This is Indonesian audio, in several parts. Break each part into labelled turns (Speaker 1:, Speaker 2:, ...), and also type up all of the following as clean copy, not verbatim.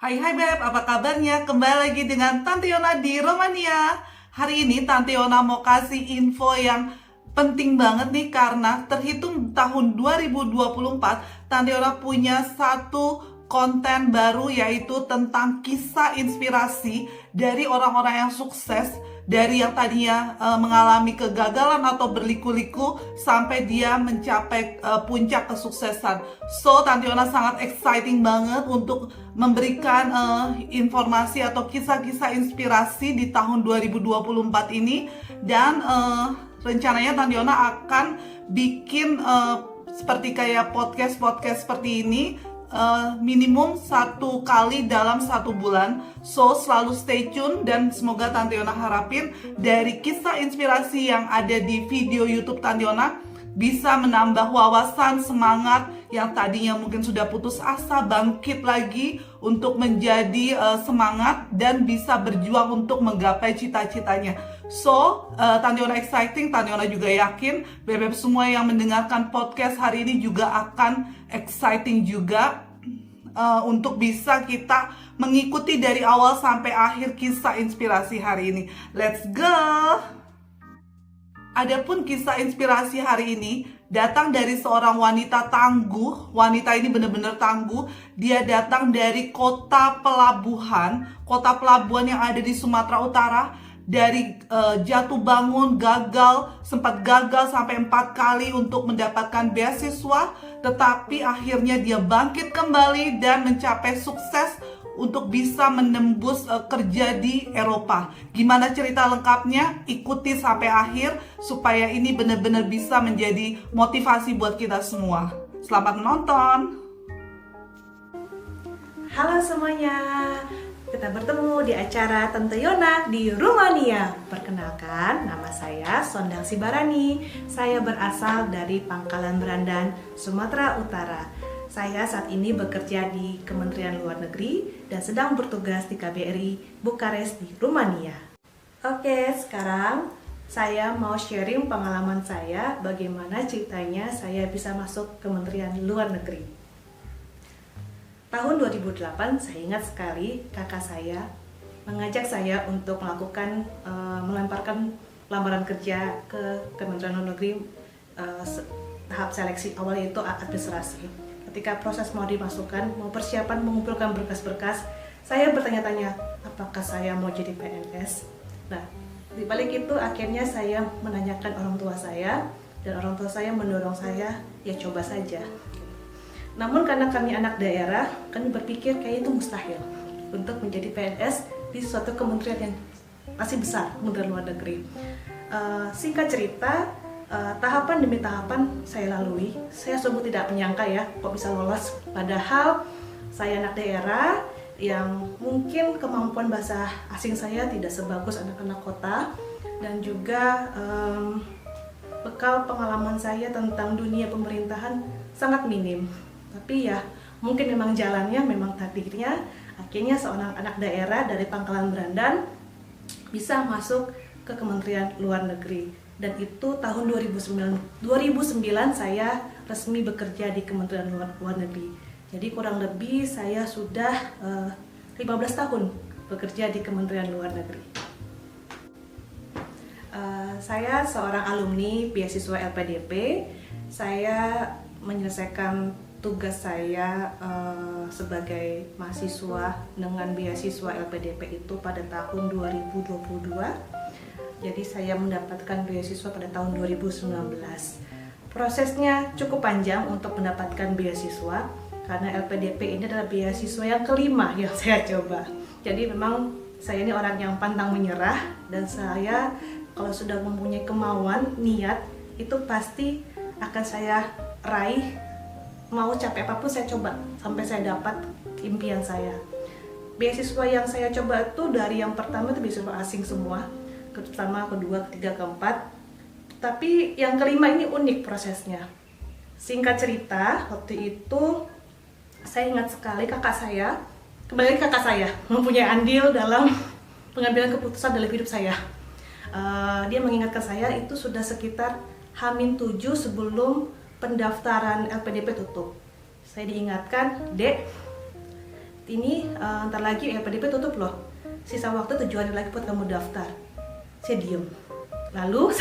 Speaker 1: Hai Beb, apa kabarnya? Kembali lagi dengan Tante Yona di Romania. Hari ini Tante Yona mau kasih info yang penting banget nih karena terhitung tahun 2024 Tante Yona punya satu konten baru yaitu tentang kisah inspirasi dari orang-orang yang sukses, dari yang tadinya mengalami kegagalan atau berliku-liku sampai dia mencapai puncak kesuksesan. So, Tante Yona sangat exciting banget untuk memberikan informasi atau kisah-kisah inspirasi di tahun 2024 ini. Dan rencananya Tante Yona akan bikin seperti kayak podcast-podcast seperti ini minimum 1 kali dalam 1 bulan. So selalu stay tune dan semoga Tante Yona harapin dari kisah inspirasi yang ada di video YouTube Tante Yona bisa menambah wawasan, semangat yang tadinya mungkin sudah putus asa, bangkit lagi untuk menjadi semangat dan bisa berjuang untuk menggapai cita-citanya. So, Tante Yona exciting, Tante Yona juga yakin bebek semua yang mendengarkan podcast hari ini juga akan exciting juga untuk bisa kita mengikuti dari awal sampai akhir kisah inspirasi hari ini. Let's go! Adapun kisah inspirasi hari ini datang dari seorang wanita tangguh. Wanita ini benar-benar tangguh. Dia datang dari kota pelabuhan yang ada di Sumatera Utara. Dari jatuh bangun, sempat gagal sampai 4 kali untuk mendapatkan beasiswa, tetapi akhirnya dia bangkit kembali dan mencapai sukses untuk bisa menembus kerja di Eropa. Gimana cerita lengkapnya? Ikuti sampai akhir supaya ini benar-benar bisa menjadi motivasi buat kita semua. Selamat menonton.
Speaker 2: Halo semuanya, kita bertemu di acara Tante Yona di Romania. Perkenalkan, nama saya Sondang Sibarani. Saya berasal dari Pangkalan Berandan, Sumatera Utara. Saya saat ini bekerja di Kementerian Luar Negeri dan sedang bertugas di KBRI Bukares di Rumania. Oke, sekarang saya mau sharing pengalaman saya bagaimana ceritanya saya bisa masuk Kementerian Luar Negeri. Tahun 2008, saya ingat sekali kakak saya mengajak saya untuk melemparkan lamaran kerja ke Kementerian Luar Negeri. Tahap seleksi awal itu administrasi. Ketika proses mau dimasukkan, mau persiapan mengumpulkan berkas-berkas, saya bertanya-tanya, apakah saya mau jadi PNS? Nah, di balik itu akhirnya saya menanyakan orang tua saya, dan orang tua saya mendorong saya, ya coba saja. Namun karena kami anak daerah, kami berpikir kayak itu mustahil untuk menjadi PNS di suatu kementerian yang masih besar, Kementerian Luar Negeri. Singkat cerita, tahapan demi tahapan saya lalui. Saya sungguh tidak menyangka ya kok bisa lolos. Padahal saya anak daerah yang mungkin kemampuan bahasa asing saya tidak sebagus anak-anak kota, dan juga bekal pengalaman saya tentang dunia pemerintahan sangat minim. Tapi ya mungkin memang jalannya, memang takdirnya, akhirnya seorang anak daerah dari Pangkalan Berandan bisa masuk ke Kementerian Luar Negeri. Dan itu tahun 2009 saya resmi bekerja di Kementerian Luar Negeri. Jadi kurang lebih saya sudah 15 tahun bekerja di Kementerian Luar Negeri. Saya seorang alumni beasiswa LPDP. Saya menyelesaikan tugas saya sebagai mahasiswa dengan beasiswa LPDP itu pada tahun 2022. Jadi saya mendapatkan beasiswa pada tahun 2019. Prosesnya cukup panjang untuk mendapatkan beasiswa karena LPDP ini adalah beasiswa yang kelima yang saya coba. Jadi memang saya ini orang yang pantang menyerah, dan saya kalau sudah mempunyai kemauan, niat, itu pasti akan saya raih. Mau capek apapun saya coba sampai saya dapat impian saya. Beasiswa yang saya coba itu dari yang pertama itu beasiswa asing semua, pertama, kedua, ketiga, keempat. Tapi yang kelima ini unik prosesnya. Singkat cerita, waktu itu saya ingat sekali kakak saya mempunyai andil dalam pengambilan keputusan dalam hidup saya. Dia mengingatkan saya itu sudah sekitar H-7 sebelum pendaftaran LPDP tutup. Saya diingatkan, Dek, ini ntar lagi LPDP tutup loh, sisa waktu 7 hari lagi buat kamu daftar. Saya diem. Lalu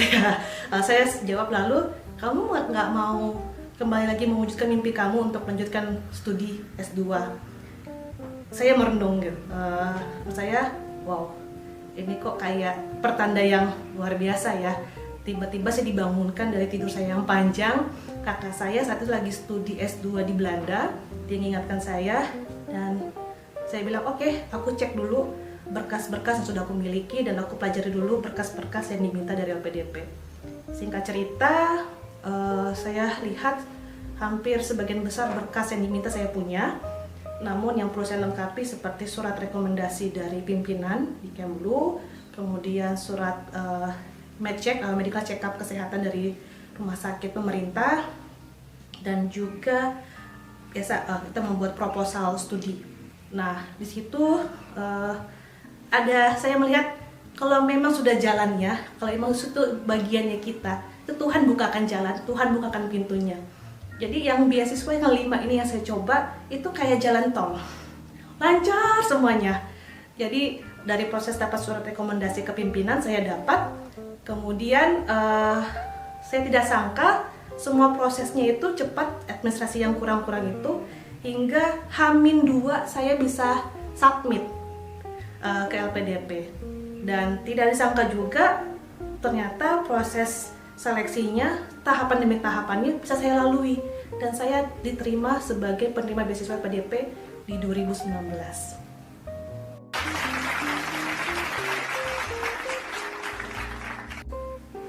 Speaker 2: saya jawab, lalu kamu nggak mau kembali lagi mewujudkan mimpi kamu untuk melanjutkan studi S2? Saya merenung gitu. Saya, wow, ini kok kayak pertanda yang luar biasa ya. Tiba-tiba saya dibangunkan dari tidur saya yang panjang. Kakak saya saat itu lagi studi S2 di Belanda. Dia mengingatkan saya dan saya bilang, oke, aku cek dulu berkas-berkas yang sudah aku miliki dan aku pelajari dulu berkas-berkas yang diminta dari LPDP. Singkat cerita, saya lihat hampir sebagian besar berkas yang diminta saya punya. Namun yang perlu saya lengkapi seperti surat rekomendasi dari pimpinan di Kemlu, kemudian surat medical check up kesehatan dari rumah sakit pemerintah, dan juga biasa kita membuat proposal studi. Nah, di situ saya melihat kalau memang sudah jalannya, kalau memang itu bagiannya kita, itu Tuhan bukakan jalan, Tuhan bukakan pintunya. Jadi yang beasiswa yang 5 ini yang saya coba itu kayak jalan tol, lancar semuanya. Jadi dari proses dapat surat rekomendasi ke pimpinan saya dapat, kemudian saya tidak sangka semua prosesnya itu cepat, administrasi yang kurang-kurang itu, hingga H-2 saya bisa submit ke LPDP. Dan tidak disangka juga ternyata proses seleksinya tahapan demi tahapannya bisa saya lalui dan saya diterima sebagai penerima beasiswa LPDP di 2019.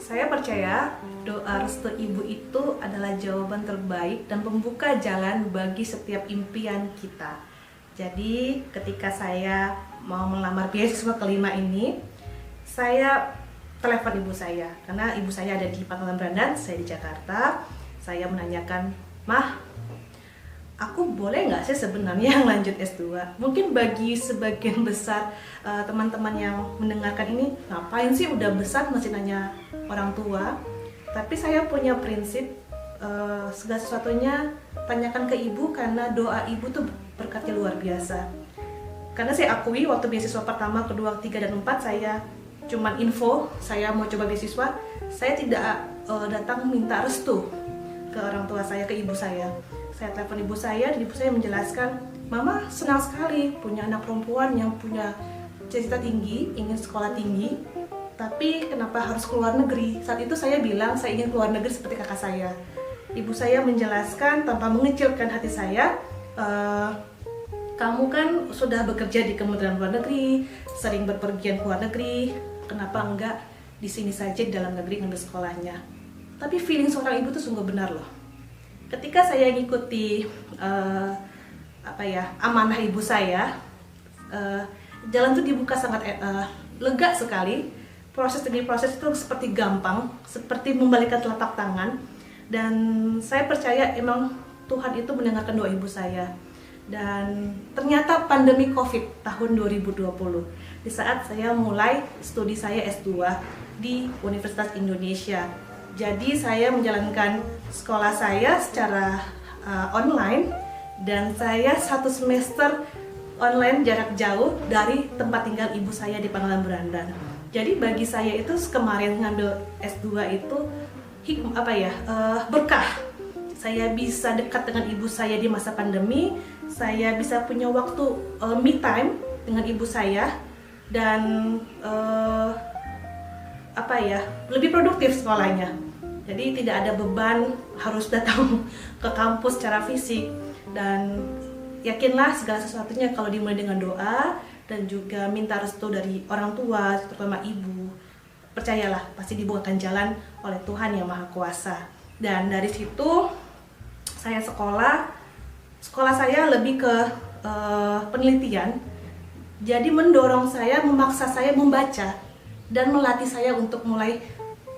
Speaker 2: Saya percaya doa restu ibu itu adalah jawaban terbaik dan pembuka jalan bagi setiap impian kita. Jadi ketika saya mau melamar beasiswa kelima ini, saya telepon ibu saya karena ibu saya ada di Pangkalan Brandan, saya di Jakarta. Saya menanyakan, "Mah, aku boleh nggak sih sebenarnya lanjut S2?" Mungkin bagi sebagian besar teman-teman yang mendengarkan ini, ngapain sih udah besar masih nanya orang tua? Tapi saya punya prinsip, segala sesuatunya tanyakan ke ibu karena doa ibu tuh berkatnya luar biasa. Karena saya akui waktu beasiswa pertama, kedua, 3, dan 4 saya cuman info, saya mau coba beasiswa, saya tidak datang minta restu ke orang tua saya, ke ibu saya. Saya telepon ibu saya, dan ibu saya menjelaskan, "Mama senang sekali punya anak perempuan yang punya cita-cita tinggi, ingin sekolah tinggi, tapi kenapa harus keluar negeri?" Saat itu saya bilang saya ingin keluar negeri seperti kakak saya. Ibu saya menjelaskan tanpa mengecilkan hati saya, "Kamu kan sudah bekerja di Kementerian Luar Negeri, sering berpergian ke luar negeri, kenapa enggak di sini saja di dalam negeri ngambil sekolahnya?" Tapi feeling seorang ibu tuh sungguh benar loh. Ketika saya ngikuti amanah ibu saya, jalan tuh dibuka sangat lega sekali. Proses demi proses itu seperti gampang, seperti membalikan telapak tangan. Dan saya percaya emang Tuhan itu mendengarkan doa ibu saya. Dan ternyata pandemi COVID tahun 2020, di saat saya mulai studi saya S2 di Universitas Indonesia. Jadi saya menjalankan sekolah saya secara online, dan saya 1 semester online jarak jauh dari tempat tinggal ibu saya di Pangkalan Brandan. Jadi bagi saya itu kemarin ngambil S2 itu berkah. Saya bisa dekat dengan ibu saya di masa pandemi, saya bisa punya waktu me time dengan ibu saya, dan lebih produktif sekolahnya. Jadi tidak ada beban harus datang ke kampus secara fisik, dan yakinlah segala sesuatunya kalau dimulai dengan doa dan juga minta restu dari orang tua, terutama ibu. Percayalah, pasti dibukakan jalan oleh Tuhan Yang Maha Kuasa. Dan dari situ saya sekolah saya lebih ke penelitian. Jadi mendorong saya, memaksa saya membaca dan melatih saya untuk mulai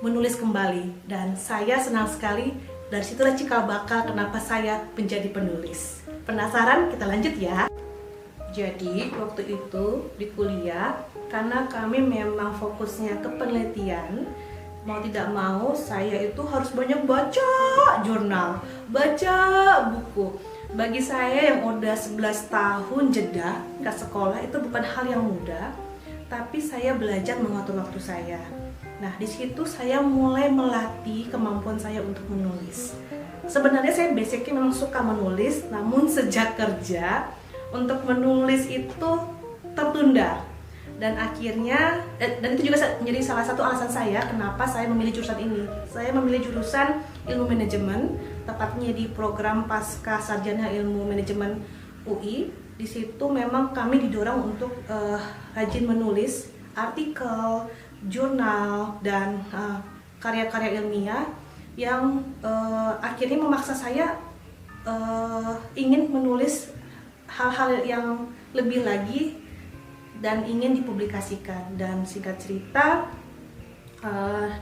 Speaker 2: menulis kembali. Dan saya senang sekali, dari situlah cikal bakal kenapa saya menjadi penulis. Penasaran? Kita lanjut ya. Jadi waktu itu di kuliah, karena kami memang fokusnya ke penelitian, mau tidak mau saya itu harus banyak baca jurnal, baca buku. Bagi saya yang udah 11 tahun jeda ke sekolah itu bukan hal yang mudah, tapi saya belajar mengatur waktu saya. Nah, di situ saya mulai melatih kemampuan saya untuk menulis. Sebenarnya saya basicnya memang suka menulis, namun sejak kerja untuk menulis itu tertunda. Dan akhirnya, dan itu juga menjadi salah satu alasan saya kenapa saya memilih jurusan ini. Saya memilih jurusan ilmu manajemen, tepatnya di program Pasca Sarjana Ilmu Manajemen UI. Di situ memang kami didorong untuk rajin menulis artikel, jurnal, dan karya-karya ilmiah yang akhirnya memaksa saya ingin menulis hal-hal yang lebih lagi dan ingin dipublikasikan. Dan singkat cerita,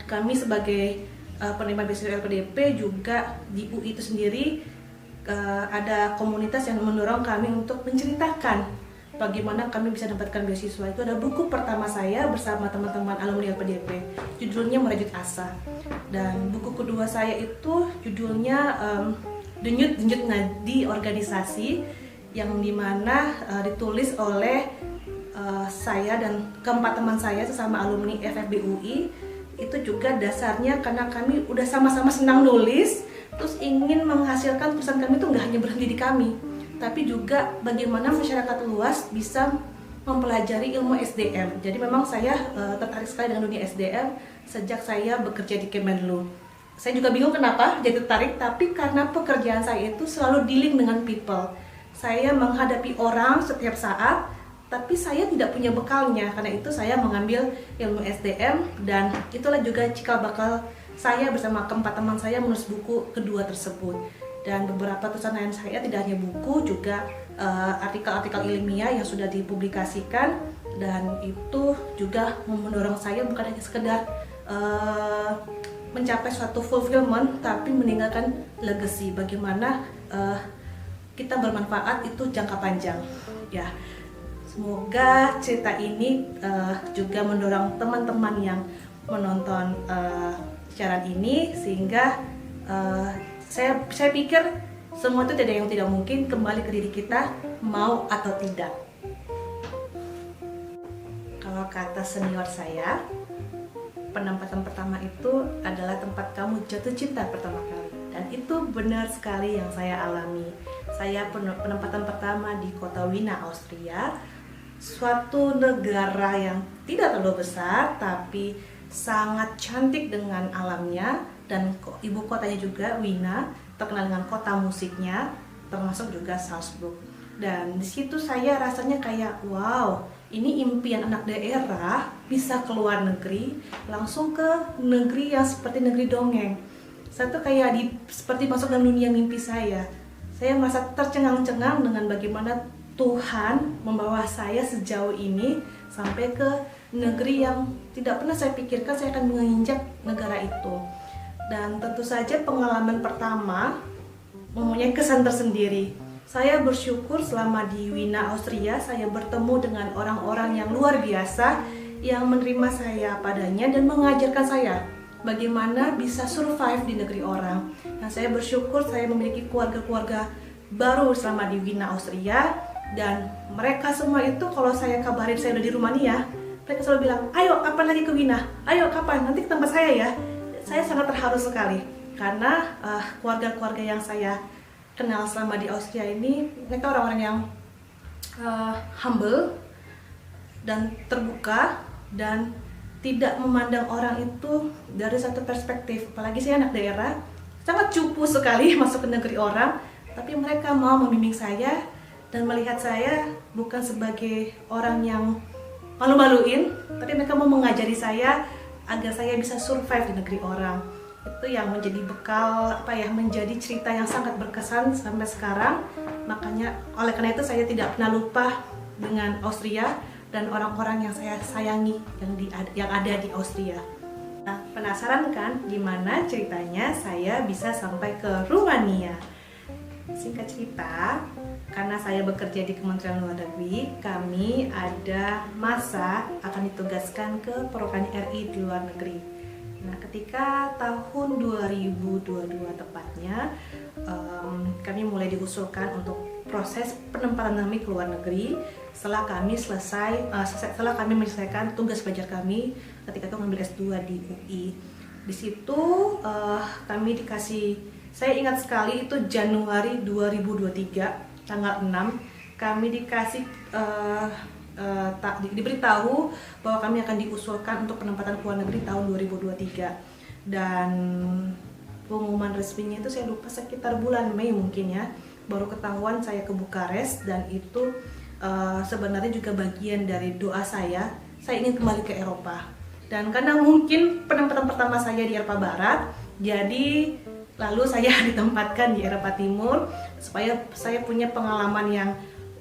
Speaker 2: kami sebagai penerima beasiswa LPDP juga di UI itu sendiri ada komunitas yang mendorong kami untuk menceritakan bagaimana kami bisa dapatkan beasiswa. Itu ada buku pertama saya bersama teman-teman alumni LPDP, judulnya Merajut Asa. Dan buku kedua saya itu judulnya Denyut Nadi Organisasi, yang dimana ditulis oleh saya dan keempat teman saya sesama alumni FFB UI. Itu juga dasarnya karena kami udah sama-sama senang nulis, terus ingin menghasilkan tulisan kami itu nggak hanya berhenti di kami, tapi juga bagaimana masyarakat luas bisa mempelajari ilmu SDM. Jadi memang saya tertarik sekali dengan dunia SDM sejak saya bekerja di Kemenlu. Saya juga bingung kenapa jadi tertarik, tapi karena pekerjaan saya itu selalu dealing dengan people. Saya menghadapi orang setiap saat, tapi saya tidak punya bekalnya. Karena itu saya mengambil ilmu SDM, dan itulah juga cikal bakal saya bersama keempat teman saya menulis buku kedua tersebut. Dan beberapa tulisan lain saya tidak hanya buku, juga artikel-artikel ilmiah yang sudah dipublikasikan, dan itu juga mendorong saya bukan hanya sekedar mencapai suatu fulfillment, tapi meninggalkan legacy. Bagaimana kita bermanfaat itu jangka panjang, ya. Semoga cerita ini juga mendorong teman-teman yang menonton siaran ini, sehingga saya pikir semua itu tidak ada yang tidak mungkin, kembali ke diri kita mau atau tidak. Kalau kata senior saya, penempatan pertama itu adalah tempat kamu jatuh cinta pertama kali. Dan itu benar sekali yang saya alami. Saya penempatan pertama di kota Wina, Austria, suatu negara yang tidak terlalu besar tapi sangat cantik dengan alamnya, dan ibu kotanya juga Wina, terkenal dengan kota musiknya, termasuk juga Salzburg. Dan di situ saya rasanya kayak wow, ini impian anak daerah bisa keluar negeri, langsung ke negeri yang seperti negeri dongeng. Saya tuh kayak seperti masuk dalam dunia mimpi saya. Saya merasa tercengang-cengang dengan bagaimana Tuhan membawa saya sejauh ini sampai ke negeri yang tidak pernah saya pikirkan saya akan menginjak negara itu. Dan tentu saja pengalaman pertama mempunyai kesan tersendiri. Saya bersyukur selama di Wina, Austria, saya bertemu dengan orang-orang yang luar biasa yang menerima saya padanya dan mengajarkan saya bagaimana bisa survive di negeri orang. Nah, saya bersyukur saya memiliki keluarga-keluarga baru selama di Wina, Austria. Dan mereka semua itu kalau saya kabarin saya udah di Rumania, mereka selalu bilang, ayo kapan lagi ke Wina? Ayo kapan? Nanti ke tempat saya ya. Saya sangat terharu sekali karena keluarga-keluarga yang saya kenal selama di Austria ini, mereka orang-orang yang humble dan terbuka dan tidak memandang orang itu dari satu perspektif. Apalagi saya anak daerah, sangat cupu sekali masuk ke negeri orang, tapi mereka mau membimbing saya dan melihat saya bukan sebagai orang yang malu-maluin, tapi mereka mau mengajari saya agar saya bisa survive di negeri orang. Itu yang menjadi bekal, menjadi cerita yang sangat berkesan sampai sekarang. Makanya oleh karena itu saya tidak pernah lupa dengan Austria dan orang-orang yang saya sayangi yang ada di Austria. Nah, penasaran kan gimana ceritanya saya bisa sampai ke Rumania? Singkat cerita, karena saya bekerja di Kementerian Luar Negeri, kami ada masa akan ditugaskan ke perwakilan RI di luar negeri. Nah, ketika tahun 2022 tepatnya, kami mulai diusulkan untuk proses penempatan kami ke luar negeri setelah kami menyelesaikan tugas belajar kami ketika itu ngambil S2 di UI. Di situ kami dikasih, saya ingat sekali itu Januari 2023 tanggal 6 kami dikasih diberitahu bahwa kami akan diusulkan untuk penempatan ke luar negeri tahun 2023, dan pengumuman resminya itu saya lupa sekitar bulan Mei mungkin ya, baru ketahuan saya ke Bukares. Dan itu sebenarnya juga bagian dari doa saya ingin kembali ke Eropa. Dan karena mungkin penempatan pertama saya di Eropa Barat, jadi lalu saya ditempatkan di Eropa Timur supaya saya punya pengalaman yang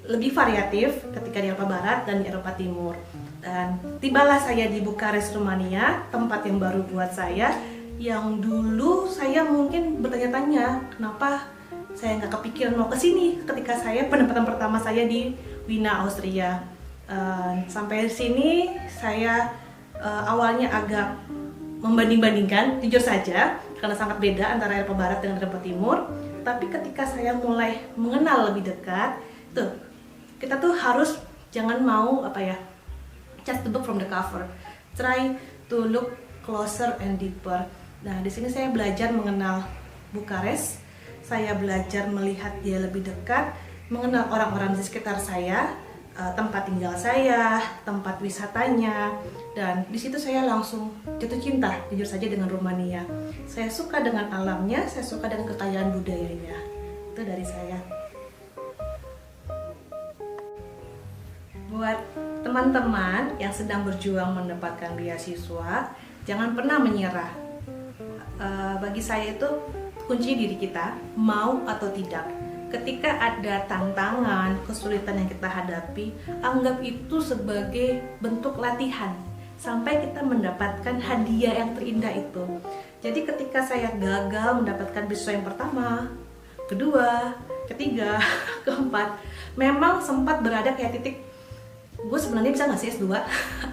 Speaker 2: lebih variatif ketika di Eropa Barat dan di Eropa Timur. Dan tibalah saya di Bukares, Rumania, tempat yang baru buat saya, yang dulu saya mungkin bertanya-tanya kenapa saya nggak kepikiran mau kesini ketika saya penempatan pertama saya di Wina, Austria. Sampai sini saya awalnya agak membanding-bandingkan, jujur saja, karena sangat beda antara Eropa Barat dengan Eropa Timur. Tapi ketika saya mulai mengenal lebih dekat, kita tuh harus jangan mau just the book from the cover, try to look closer and deeper. Nah, di sini saya belajar mengenal Bukares, saya belajar melihat dia lebih dekat, mengenal orang-orang di sekitar saya, tempat tinggal saya, tempat wisatanya, dan di situ saya langsung jatuh cinta, jujur saja, dengan Rumania. Saya suka dengan alamnya, saya suka dengan kekayaan budayanya. Itu dari saya. Buat teman-teman yang sedang berjuang mendapatkan beasiswa, jangan pernah menyerah. Bagi saya itu kunci diri kita, mau atau tidak. Ketika ada tantangan, kesulitan yang kita hadapi, anggap itu sebagai bentuk latihan sampai kita mendapatkan hadiah yang terindah itu. Jadi ketika saya gagal mendapatkan beasiswa yang pertama, kedua, ketiga, keempat, memang sempat berada kayak titik, gue sebenarnya bisa nggak sih S2?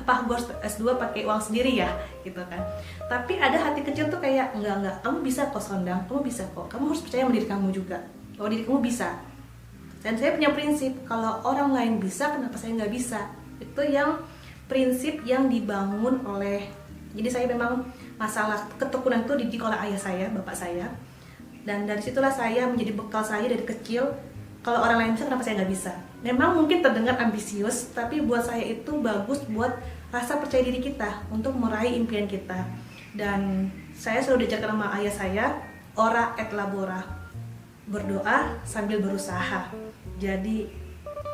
Speaker 2: Apa gue S2 pakai uang sendiri ya, gitu kan? Tapi ada hati kecil tuh kayak enggak, kamu bisa kok Sondang, kamu bisa kok. Kamu harus percaya sama diri kamu juga, kalau diri kamu bisa. Dan saya punya prinsip, kalau orang lain bisa, kenapa saya nggak bisa? Itu yang prinsip yang dibangun oleh. Jadi saya memang masalah ketekunan itu dididik oleh ayah saya, bapak saya. Dan dari situlah saya menjadi bekal saya dari kecil. Kalau orang lain bisa, kenapa saya nggak bisa? Memang mungkin terdengar ambisius, tapi buat saya itu bagus buat rasa percaya diri kita untuk meraih impian kita. Dan saya selalu diajarkan sama ayah saya, ora et labora, berdoa sambil berusaha. Jadi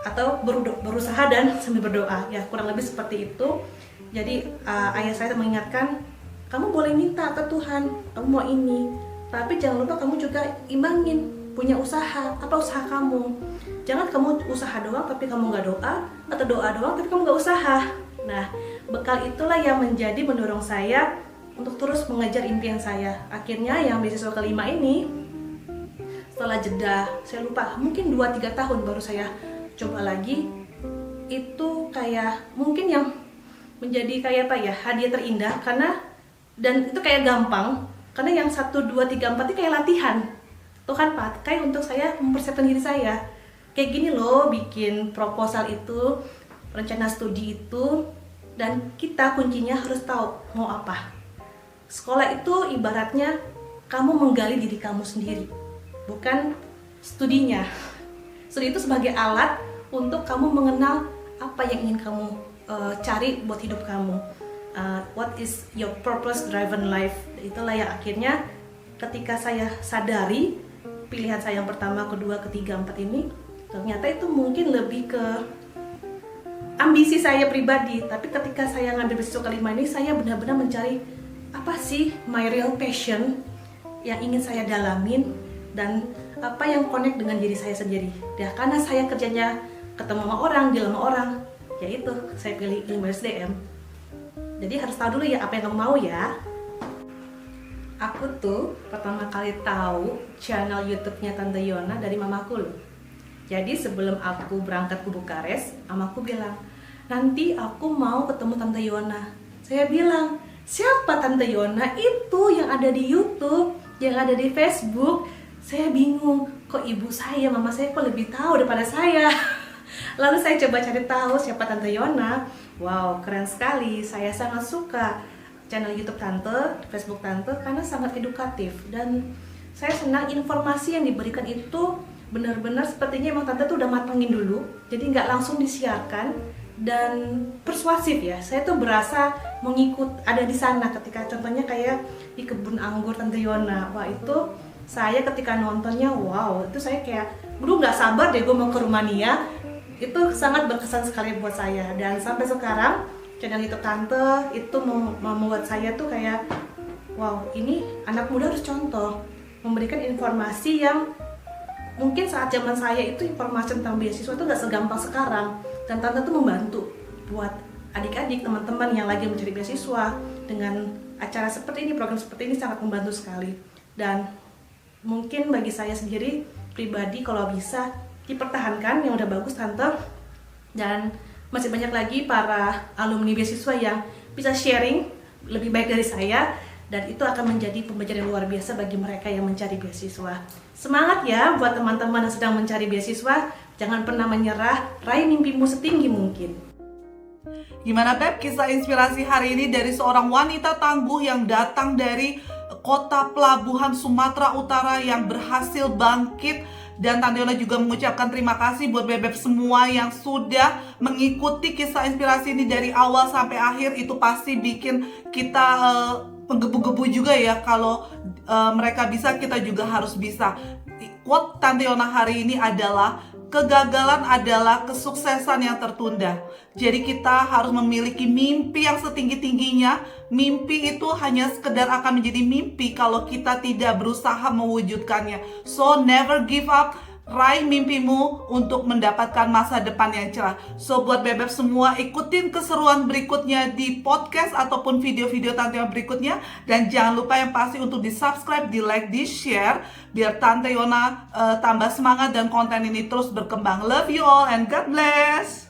Speaker 2: atau berusaha dan sambil berdoa, ya kurang lebih seperti itu. Jadi ayah saya mengingatkan, kamu boleh minta ke Tuhan, kamu mau ini, tapi jangan lupa kamu juga imbangin, punya usaha. Apa usaha kamu? Jangan kamu usaha doang tapi kamu nggak doa, atau doa doang tapi kamu nggak usaha. Nah, bekal itulah yang menjadi mendorong saya untuk terus mengejar impian saya. Akhirnya yang beasiswa kelima ini, setelah jeda, saya lupa, mungkin 2-3 tahun baru saya coba lagi. Itu kayak mungkin yang menjadi kayak hadiah terindah, karena dan itu kayak gampang, karena yang 1, 2, 3, 4 itu kayak latihan. Tuhan pakai untuk saya mempersiapkan diri saya. Kayak gini loh, bikin proposal itu, rencana studi itu, dan kita kuncinya harus tahu mau apa. Sekolah itu ibaratnya kamu menggali diri kamu sendiri, bukan studinya. Studi itu sebagai alat untuk kamu mengenal apa yang ingin kamu cari buat hidup kamu. What is your purpose driven life? Itulah yang akhirnya ketika saya sadari pilihan saya yang pertama, kedua, ketiga, 4 ini, ternyata itu mungkin lebih ke ambisi saya pribadi. Tapi ketika saya ngambil beasiswa kelima ini, saya benar-benar mencari apa sih my real passion yang ingin saya dalamin, dan apa yang connect dengan diri saya sendiri. Ya, karena saya kerjanya ketemu sama orang, deal sama orang, yaitu saya pilih ilmu SDM. Jadi harus tahu dulu ya apa yang kamu mau ya. Aku tuh pertama kali tahu channel YouTube-nya Tante Yona dari mamaku loh. Jadi sebelum aku berangkat ke Bukares, mamaku bilang, nanti aku mau ketemu Tante Yona. Saya bilang, siapa Tante Yona? Itu yang ada di YouTube, yang ada di Facebook. saya bingung, kok ibu saya, mama saya kok lebih tahu daripada saya. Lalu saya coba cari tahu siapa Tante Yona. Wow, keren sekali. Saya sangat suka channel YouTube Tante, Facebook Tante karena sangat edukatif, dan saya senang informasi yang diberikan itu benar-benar sepertinya emang Tante tuh udah matangin dulu, jadi nggak langsung disiarkan, dan persuasif ya. Saya tuh berasa mengikut ada di sana ketika contohnya kayak di kebun anggur Tante Yona. Wah, itu saya ketika nontonnya, wow, itu saya kayak dulu nggak sabar deh gue mau ke Rumania. Itu sangat berkesan sekali buat saya, dan sampai sekarang channel YouTube Tante itu membuat saya tuh kayak, wow, ini anak muda harus contoh memberikan informasi yang mungkin saat zaman saya itu informasi tentang beasiswa itu nggak segampang sekarang, dan Tante tuh membantu buat adik-adik, teman-teman yang lagi mencari beasiswa dengan acara seperti ini, program seperti ini sangat membantu sekali. Dan mungkin bagi saya sendiri pribadi kalau bisa dipertahankan yang udah bagus Tante, dan masih banyak lagi para alumni beasiswa yang bisa sharing lebih baik dari saya, dan itu akan menjadi pembelajaran yang luar biasa bagi mereka yang mencari beasiswa. Semangat ya buat teman-teman yang sedang mencari beasiswa, jangan pernah menyerah, raih mimpimu setinggi mungkin.
Speaker 1: Gimana Beb, kisah inspirasi hari ini dari seorang wanita tangguh yang datang dari kota pelabuhan Sumatera Utara yang berhasil bangkit. Dan Tante Yona juga mengucapkan terima kasih buat Beb semua yang sudah mengikuti kisah inspirasi ini dari awal sampai akhir. Itu pasti bikin kita menggebu-gebu juga ya, kalau mereka bisa, kita juga harus bisa. Quote Tante Yona hari ini adalah, kegagalan adalah kesuksesan yang tertunda. Jadi kita harus memiliki mimpi yang setinggi-tingginya. Mimpi itu hanya sekedar akan menjadi mimpi kalau kita tidak berusaha mewujudkannya. So never give up. Raih mimpimu untuk mendapatkan masa depan yang cerah. So buat Beb semua, ikutin keseruan berikutnya di podcast ataupun video-video Tante Yona berikutnya. Dan jangan lupa yang pasti untuk di subscribe, di like, di share, biar Tante Yona tambah semangat dan konten ini terus berkembang. Love you all and God bless.